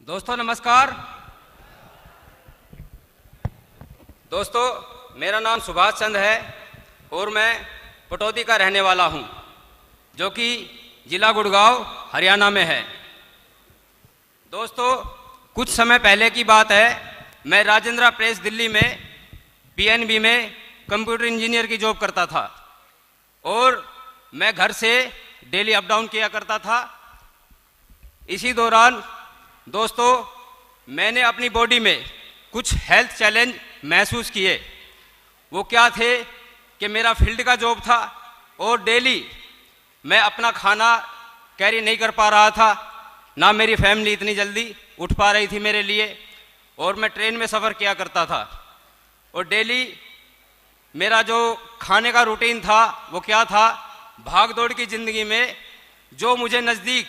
दोस्तों नमस्कार। दोस्तों मेरा नाम सुभाष चंद है और मैं पटौदी का रहने वाला हूं, जो कि जिला गुड़गांव हरियाणा में है। दोस्तों कुछ समय पहले की बात है, मैं राजेंद्र प्रेस दिल्ली में पीएनबी में कंप्यूटर इंजीनियर की जॉब करता था और मैं घर से डेली अप डाउन किया करता था। इसी दौरान दोस्तों मैंने अपनी बॉडी में कुछ हेल्थ चैलेंज महसूस किए। वो क्या थे कि मेरा फील्ड का जॉब था और डेली मैं अपना खाना कैरी नहीं कर पा रहा था, ना मेरी फैमिली इतनी जल्दी उठ पा रही थी मेरे लिए, और मैं ट्रेन में सफ़र किया करता था। और डेली मेरा जो खाने का रूटीन था वो क्या था, भाग दौड़ की ज़िंदगी में जो मुझे नज़दीक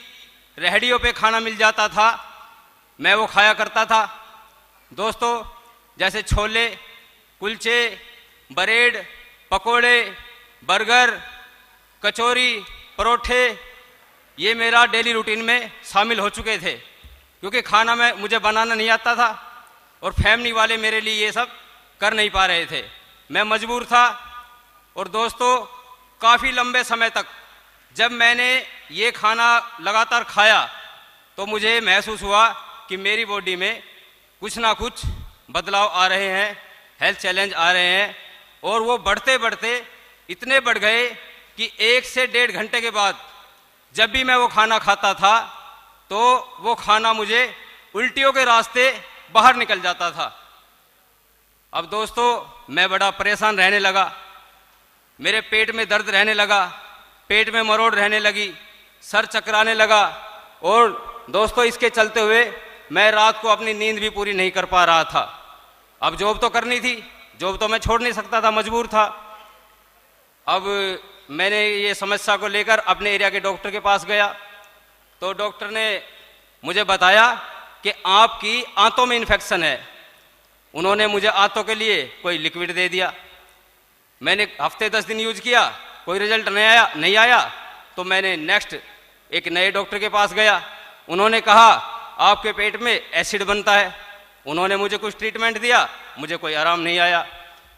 रेहड़ियों पे खाना मिल जाता था मैं वो खाया करता था। दोस्तों जैसे छोले, कुलचे, ब्रेड, पकोड़े, बर्गर, कचौरी, परोठे, ये मेरा डेली रूटीन में शामिल हो चुके थे, क्योंकि खाना मुझे बनाना नहीं आता था और फैमिली वाले मेरे लिए ये सब कर नहीं पा रहे थे। मैं मजबूर था। और दोस्तों काफ़ी लंबे समय तक जब मैंने ये खाना लगातार खाया तो मुझे महसूस हुआ कि मेरी बॉडी में कुछ ना कुछ बदलाव आ रहे हैं, हेल्थ चैलेंज आ रहे हैं। और वो बढ़ते बढ़ते इतने बढ़ गए कि 1 से 1.5 घंटे के बाद जब भी मैं वो खाना खाता था तो वो खाना मुझे उल्टियों के रास्ते बाहर निकल जाता था। अब दोस्तों मैं बड़ा परेशान रहने लगा, मेरे पेट में दर्द रहने लगा, पेट में मरोड़ रहने लगी, सर चकराने लगा। और दोस्तों इसके चलते हुए मैं रात को अपनी नींद भी पूरी नहीं कर पा रहा था। अब जॉब तो करनी थी, जॉब तो मैं छोड़ नहीं सकता था, मजबूर था। अब मैंने ये समस्या को लेकर अपने एरिया के डॉक्टर के पास गया तो डॉक्टर ने मुझे बताया कि आपकी आंतों में इन्फेक्शन है। उन्होंने मुझे आंतों के लिए कोई लिक्विड दे दिया। मैंने हफ्ते 10 दिन यूज किया, कोई रिजल्ट नहीं आया तो मैंने नेक्स्ट एक नए डॉक्टर के पास गया। उन्होंने कहा आपके पेट में एसिड बनता है। उन्होंने मुझे कुछ ट्रीटमेंट दिया, मुझे कोई आराम नहीं आया।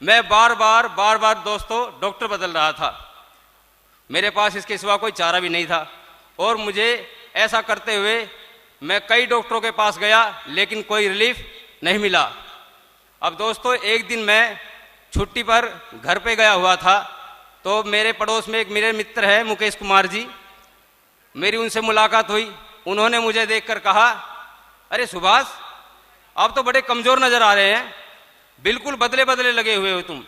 मैं बार बार दोस्तों डॉक्टर बदल रहा था, मेरे पास इसके सिवा कोई चारा भी नहीं था। और मुझे ऐसा करते हुए मैं कई डॉक्टरों के पास गया लेकिन कोई रिलीफ नहीं मिला। अब दोस्तों एक दिन मैं छुट्टी पर घर पे गया हुआ था तो मेरे पड़ोस में एक मेरे मित्र है मुकेश कुमार जी, मेरी उनसे मुलाकात हुई। उन्होंने मुझे देखकर कहा, अरे सुभाष आप तो बड़े कमज़ोर नज़र आ रहे हैं, बिल्कुल बदले बदले लगे हुए हो तुम।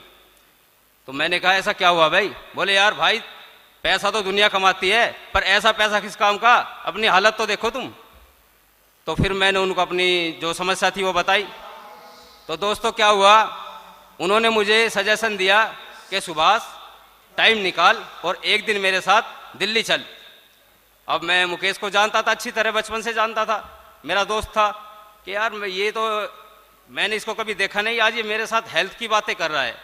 तो मैंने कहा ऐसा क्या हुआ भाई? बोले यार भाई पैसा तो दुनिया कमाती है पर ऐसा पैसा किस काम का, अपनी हालत तो देखो तुम। तो फिर मैंने उनको अपनी जो समस्या थी वो बताई। तो दोस्तों क्या हुआ, उन्होंने मुझे सजेशन दिया कि सुभाष टाइम निकाल और एक दिन मेरे साथ दिल्ली चल। अब मैं मुकेश को जानता था अच्छी तरह, बचपन से जानता था, मेरा दोस्त था कि यार मैंने इसको कभी देखा नहीं, आज ये मेरे साथ हेल्थ की बातें कर रहा है।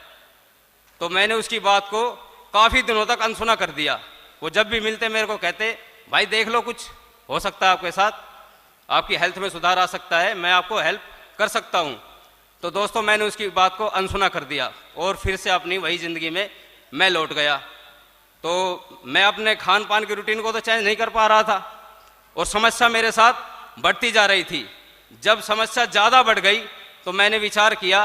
तो मैंने उसकी बात को काफ़ी दिनों तक अनसुना कर दिया। वो जब भी मिलते मेरे को कहते भाई देख लो कुछ हो सकता है आपके साथ, आपकी हेल्थ में सुधार आ सकता है, मैं आपको हेल्प कर सकता हूँ। तो दोस्तों मैंने उसकी बात को अनसुना कर दिया और फिर से अपनी वही ज़िंदगी में मैं लौट गया। तो मैं अपने खान पान की रूटीन को तो चेंज नहीं कर पा रहा था और समस्या मेरे साथ बढ़ती जा रही थी। जब समस्या ज़्यादा बढ़ गई तो मैंने विचार किया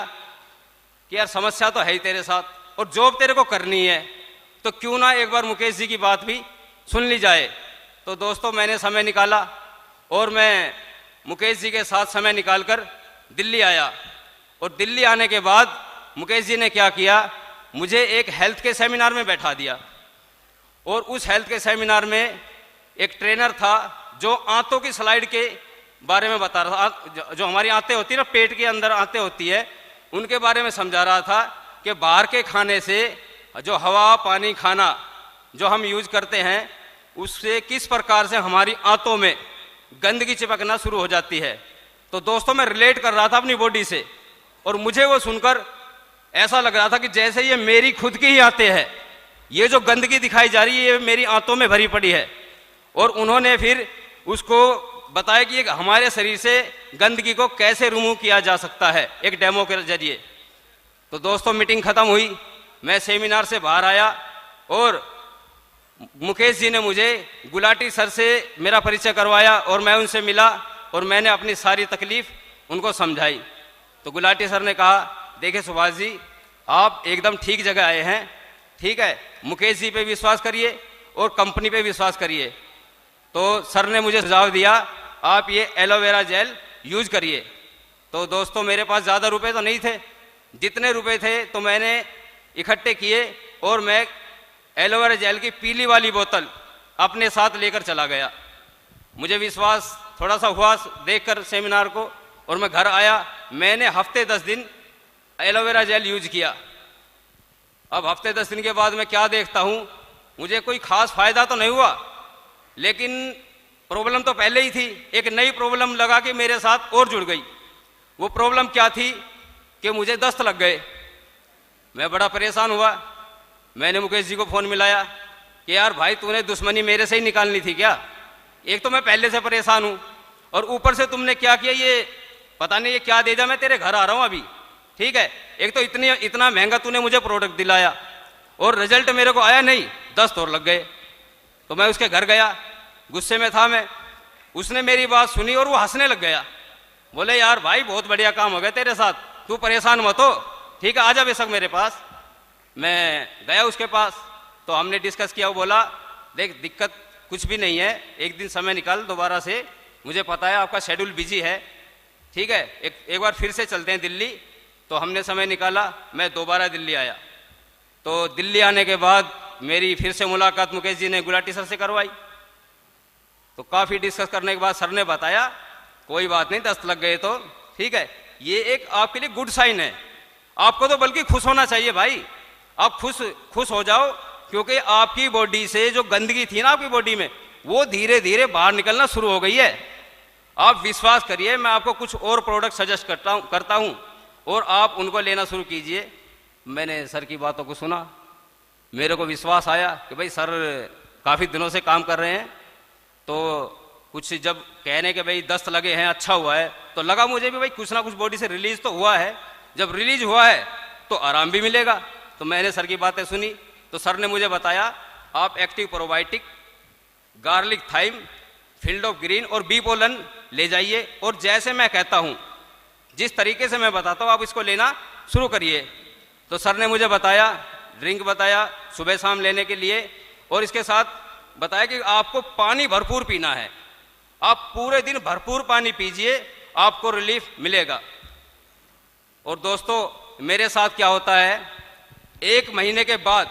कि यार समस्या तो है ही तेरे साथ और जॉब तेरे को करनी है, तो क्यों ना एक बार मुकेश जी की बात भी सुन ली जाए। तो दोस्तों मैंने समय निकाला और मैं मुकेश जी के साथ समय निकालकर दिल्ली आया। और दिल्ली आने के बाद मुकेश जी ने क्या किया, मुझे एक हेल्थ के सेमिनार में बैठा दिया। और उस हेल्थ के सेमिनार में एक ट्रेनर था जो आंतों की स्लाइड के बारे में बता रहा था। जो हमारी आंतें होती है ना, पेट के अंदर आंतें होती है, उनके बारे में समझा रहा था कि बाहर के खाने से जो हवा पानी खाना जो हम यूज करते हैं उससे किस प्रकार से हमारी आंतों में गंदगी चिपकना शुरू हो जाती है। तो दोस्तों मैं रिलेट कर रहा था अपनी बॉडी से और मुझे वो सुनकर ऐसा लग रहा था कि जैसे ये मेरी खुद की ही आंतें हैं, ये जो गंदगी दिखाई जा रही है ये मेरी आंतों में भरी पड़ी है। और उन्होंने फिर उसको बताया कि हमारे शरीर से गंदगी को कैसे रिमूव किया जा सकता है एक डेमो के जरिए। तो दोस्तों मीटिंग खत्म हुई, मैं सेमिनार से बाहर आया और मुकेश जी ने मुझे गुलाटी सर से मेरा परिचय करवाया और मैं उनसे मिला और मैंने अपनी सारी तकलीफ उनको समझाई। तो गुलाटी सर ने कहा, देखिए सुभाष जी, आप एकदम ठीक जगह आए हैं, ठीक है, मुकेश जी पे विश्वास करिए और कंपनी पे विश्वास करिए। तो सर ने मुझे सुझाव दिया, आप ये एलोवेरा जेल यूज करिए। तो दोस्तों मेरे पास ज़्यादा रुपए तो नहीं थे, जितने रुपए थे तो मैंने इकट्ठे किए और मैं एलोवेरा जेल की पीली वाली बोतल अपने साथ लेकर चला गया। मुझे विश्वास थोड़ा सा हुआ देखकर सेमिनार को, और मैं घर आया, मैंने हफ्ते 10 दिन एलोवेरा जेल यूज किया। अब हफ्ते 10 दिन के बाद मैं क्या देखता हूँ, मुझे कोई खास फायदा तो नहीं हुआ, लेकिन प्रॉब्लम तो पहले ही थी, एक नई प्रॉब्लम लगा के मेरे साथ और जुड़ गई। वो प्रॉब्लम क्या थी कि मुझे दस्त लग गए। मैं बड़ा परेशान हुआ, मैंने मुकेश जी को फ़ोन मिलाया कि यार भाई, तूने दुश्मनी मेरे से ही निकालनी थी क्या? एक तो मैं पहले से परेशान हूँ और ऊपर से तुमने क्या किया, ये पता नहीं ये क्या दे जा, मैं तेरे घर आ रहा हूँ अभी, ठीक है। एक तो इतना महंगा तूने मुझे प्रोडक्ट दिलाया और रिजल्ट मेरे को आया नहीं, दस्त और लग गए। तो मैं उसके घर गया, गुस्से में था मैं, उसने मेरी बात सुनी और वो हंसने लग गया। बोले यार भाई, बहुत बढ़िया काम हो गया तेरे साथ, तू परेशान मत हो, ठीक है, आ जा बेशक मेरे पास। मैं गया उसके पास, तो हमने डिस्कस किया। वो बोला, देख दिक्कत कुछ भी नहीं है, एक दिन समय निकाल दोबारा से, मुझे पता है आपका शेड्यूल बिजी है, ठीक है, एक बार फिर से चलते हैं दिल्ली। तो हमने समय निकाला, मैं दोबारा दिल्ली आया। तो दिल्ली आने के बाद मेरी फिर से मुलाकात मुकेश जी ने गुलाटी सर से करवाई। तो काफ़ी डिस्कस करने के बाद सर ने बताया, कोई बात नहीं, दस्त लग गए तो ठीक है, ये एक आपके लिए गुड साइन है, आपको तो बल्कि खुश होना चाहिए भाई, आप खुश हो जाओ, क्योंकि आपकी बॉडी से जो गंदगी थी ना आपकी बॉडी में, वो धीरे धीरे बाहर निकलना शुरू हो गई है। आप विश्वास करिए, मैं आपको कुछ और प्रोडक्ट सजेस्ट करता हूँ और आप उनको लेना शुरू कीजिए। मैंने सर की बातों को सुना, मेरे को विश्वास आया कि भाई सर काफ़ी दिनों से काम कर रहे हैं, तो कुछ जब कहने के भाई दस्त लगे हैं, अच्छा हुआ है, तो लगा मुझे भी भाई कुछ ना कुछ बॉडी से रिलीज तो हुआ है, जब रिलीज हुआ है तो आराम भी मिलेगा। तो मैंने सर की बातें सुनी, तो सर ने मुझे बताया, आप active probiotic, garlic thyme, field of green और बी पोलन ले जाइए, और जैसे मैं कहता हूँ, जिस तरीके से मैं बताता हूँ, आप इसको लेना शुरू करिए। तो सर ने मुझे बताया, ड्रिंक बताया सुबह शाम लेने के लिए, और इसके साथ बताया कि आपको पानी भरपूर पीना है, आप पूरे दिन भरपूर पानी पीजिए, आपको रिलीफ मिलेगा। और दोस्तों मेरे साथ क्या होता है, 1 महीने के बाद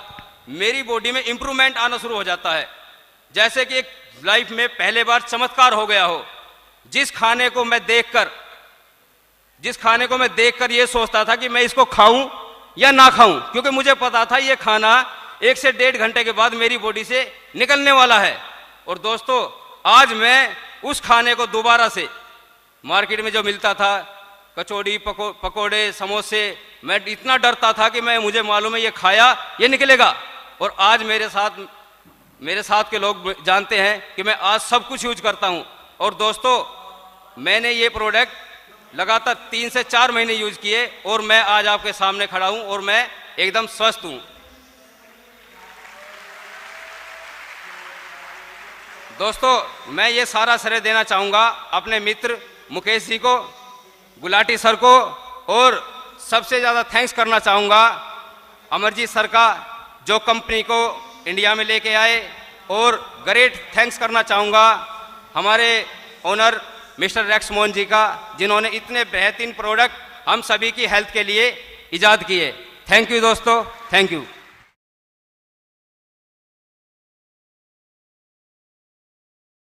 मेरी बॉडी में इंप्रूवमेंट आना शुरू हो जाता है, जैसे कि एक लाइफ में पहले बार चमत्कार हो गया हो। जिस खाने को मैं देखकर ये सोचता था कि मैं इसको खाऊं या ना खाऊं, क्योंकि मुझे पता था ये खाना 1 से 1.5 घंटे के बाद मेरी बॉडी से निकलने वाला है। और दोस्तों आज मैं उस खाने को दोबारा से, मार्केट में जो मिलता था कचौड़ी पकोड़े समोसे, मैं इतना डरता था कि मुझे मालूम है ये खाया ये निकलेगा, और आज मेरे साथ के लोग जानते हैं कि मैं आज सब कुछ यूज करता हूं। और दोस्तों मैंने ये प्रोडक्ट लगातार 3 से 4 महीने यूज किए और मैं आज आपके सामने खड़ा हूं और मैं एकदम स्वस्थ हूं। दोस्तों मैं ये सारा श्रेय देना चाहूँगा अपने मित्र मुकेश जी को, गुलाटी सर को, और सबसे ज़्यादा थैंक्स करना चाहूँगा अमरजीत सर का, जो कंपनी को इंडिया में लेके आए, और ग्रेट थैंक्स करना चाहूँगा हमारे owner mister racks Mohan ji का, जिन्होंने इतने बेहतरीन प्रोडक्ट हम सभी की हेल्थ के लिए इजाद किए। थैंक यू दोस्तों, थैंक यू।